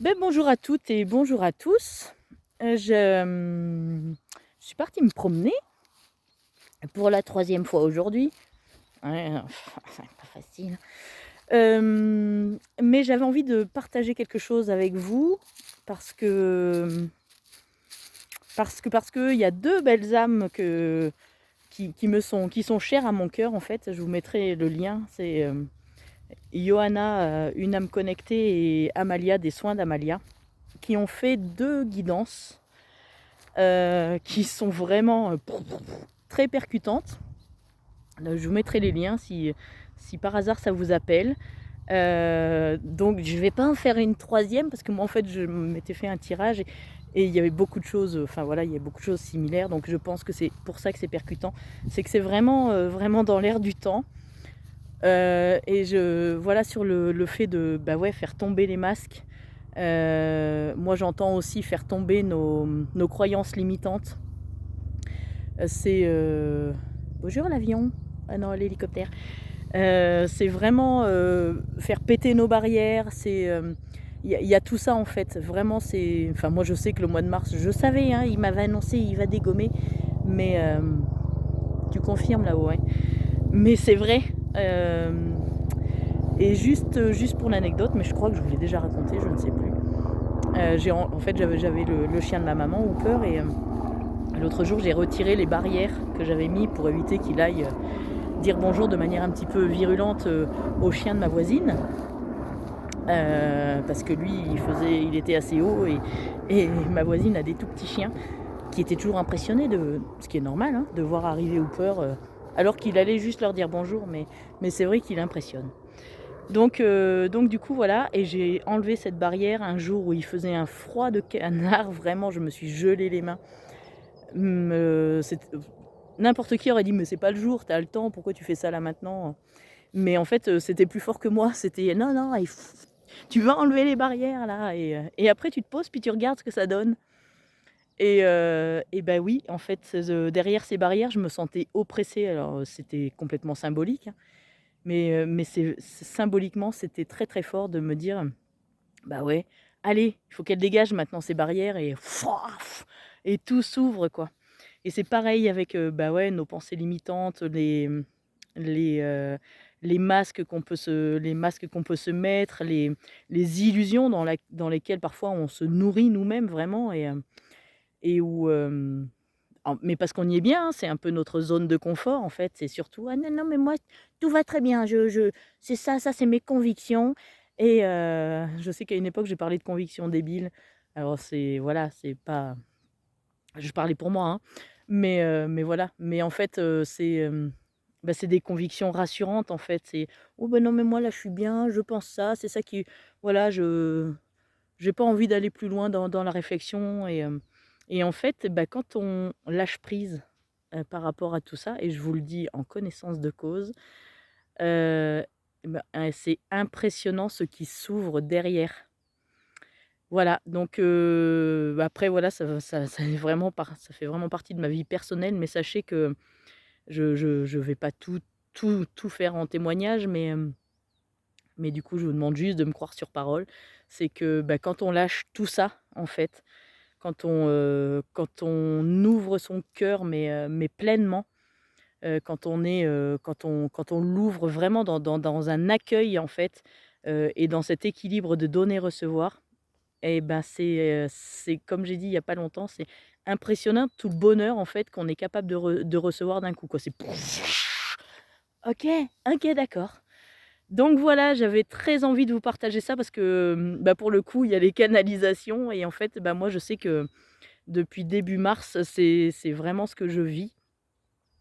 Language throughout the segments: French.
Bonjour à toutes et bonjour à tous. Je suis partie me promener pour la troisième fois aujourd'hui. Ouais, c'est pas facile. Mais j'avais envie de partager quelque chose avec vous parce que il y a deux belles âmes qui sont chères à mon cœur en fait. Je vous mettrai le lien. C'est Johanna, une âme connectée, et Amalia, des soins d'Amalia, qui ont fait deux guidances qui sont vraiment très percutantes. Je vous mettrai les liens si par hasard ça vous appelle. Donc je vais pas en faire une troisième parce que moi en fait je m'étais fait un tirage et il y avait beaucoup de choses, enfin voilà, il y a beaucoup de choses similaires, donc je pense que c'est pour ça que c'est percutant. C'est que c'est vraiment, vraiment dans l'air du temps. Et voilà, sur le fait de faire tomber les masques. Moi j'entends aussi faire tomber nos croyances limitantes. C'est bonjour l'avion, ah non l'hélicoptère. C'est vraiment faire péter nos barrières. Il y a tout ça en fait. Vraiment c'est. Enfin moi je sais que le mois de mars, je savais, hein, il m'avait annoncé il va dégommer, mais tu confirmes là-haut, ouais. Mais c'est vrai. Et juste pour l'anecdote, mais je crois que je vous l'ai déjà raconté, je ne sais plus. En fait j'avais le chien de ma maman, Hooper, et l'autre jour, j'ai retiré les barrières que j'avais mis pour éviter qu'il aille dire bonjour de manière un petit peu virulente au chien de ma voisine. Parce que lui, il était assez haut et ma voisine a des tout petits chiens qui étaient toujours impressionnés, ce qui est normal, hein, de voir arriver Hooper alors qu'il allait juste leur dire bonjour, mais c'est vrai qu'il impressionne. Donc du coup voilà, et j'ai enlevé cette barrière un jour où il faisait un froid de canard, vraiment je me suis gelé les mains. N'importe qui aurait dit mais c'est pas le jour, t'as le temps, pourquoi tu fais ça là maintenant? Mais en fait c'était plus fort que moi, c'était non, non, tu vas enlever les barrières là, et après tu te poses puis tu regardes ce que ça donne. Et bah oui, en fait, derrière ces barrières, je me sentais oppressée. Alors c'était complètement symbolique, hein, mais symboliquement, c'était très très fort de me dire bah ouais, allez, il faut qu'elle dégage maintenant ces barrières, et tout s'ouvre quoi. Et c'est pareil avec, nos pensées limitantes, les, heu, les masques qu'on peut se mettre, les illusions dans lesquelles parfois on se nourrit nous-mêmes vraiment, et où, mais parce qu'on y est bien, hein, c'est un peu notre zone de confort en fait, c'est surtout: «Ah non, non, mais moi tout va très bien, je c'est ça c'est mes convictions», et je sais qu'à une époque j'ai parlé de convictions débiles. Alors c'est voilà, c'est pas je parlais pour moi, hein, mais voilà. Mais en fait, c'est des convictions rassurantes, en fait. C'est: «Oh ben non, mais moi là, je suis bien, je pense ça, c'est ça qui» voilà, je j'ai pas envie d'aller plus loin dans la réflexion, et en fait, quand on lâche prise, par rapport à tout ça, et je vous le dis en connaissance de cause, heu, c'est impressionnant ce qui s'ouvre derrière. Voilà, donc après voilà, ça est vraiment ça fait vraiment partie de ma vie personnelle, mais sachez que je vais pas tout faire en témoignage, mais du coup, je vous demande juste de me croire sur parole. C'est que, quand on lâche tout ça, en fait, quand on ouvre son cœur, mais pleinement, quand on l'ouvre vraiment dans un accueil, en fait, et dans cet équilibre de donner-recevoir, et c'est comme j'ai dit il y a pas longtemps, c'est impressionnant tout le bonheur en fait qu'on est capable de recevoir d'un coup quoi. C'est OK, OK, d'accord. Donc voilà, j'avais très envie de vous partager ça parce que, pour le coup, il y a les canalisations, et en fait, moi je sais que depuis début mars, c'est vraiment ce que je vis,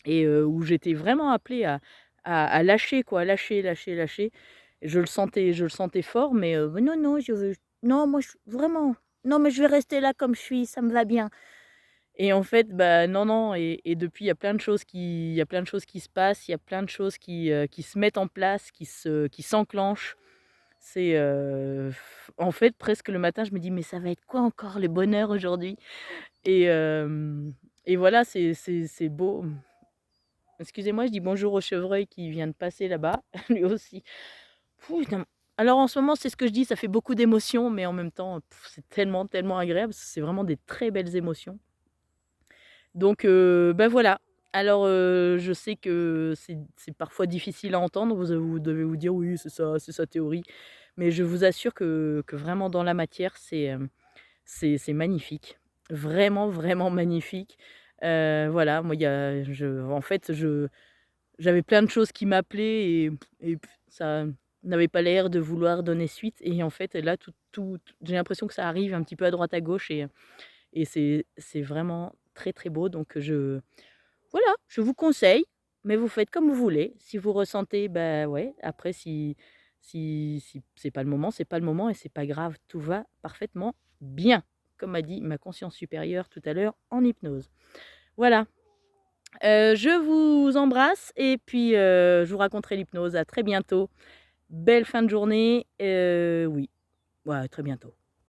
et où j'étais vraiment appelée à lâcher quoi, lâcher, lâcher, lâcher. Je le sentais fort, mais non, non, je veux non, moi je vraiment, non, mais je vais rester là comme je suis, ça me va bien. Et en fait, non, non, et depuis, il y a plein de choses qui se passent, il y a plein de choses qui se mettent en place, qui s'enclenchent. C'est, en fait, presque le matin, je me dis: «Mais ça va être quoi encore le bonheur aujourd'hui?» et voilà, c'est beau. Excusez-moi, je dis bonjour au chevreuil qui vient de passer là-bas, lui aussi. Putain. Alors en ce moment, c'est ce que je dis, ça fait beaucoup d'émotions, mais en même temps, c'est tellement, tellement agréable, parce que c'est vraiment des très belles émotions. Donc bah, voilà. Alors je sais que c'est parfois difficile à entendre, vous devez vous dire: «Oui, c'est sa théorie», mais je vous assure que vraiment dans la matière, c'est magnifique. Vraiment, vraiment magnifique. Voilà, moi, il y a en fait, j'avais plein de choses qui m'appelaient et ça n'avait pas l'air de vouloir donner suite et en fait, là, tout j'ai l'impression que ça arrive un petit peu à droite à gauche et c'est vraiment très, très beau donc voilà, je vous conseille, mais vous faites comme vous voulez. Si vous ressentez, bah, ouais, après si c'est pas le moment, c'est pas le moment et c'est pas grave, tout va parfaitement bien, comme m'a dit ma conscience supérieure tout à l'heure en hypnose. Voilà, je vous embrasse et puis, je vous raconterai l'hypnose. À très bientôt. Belle fin de journée, oui, ouais, à très bientôt.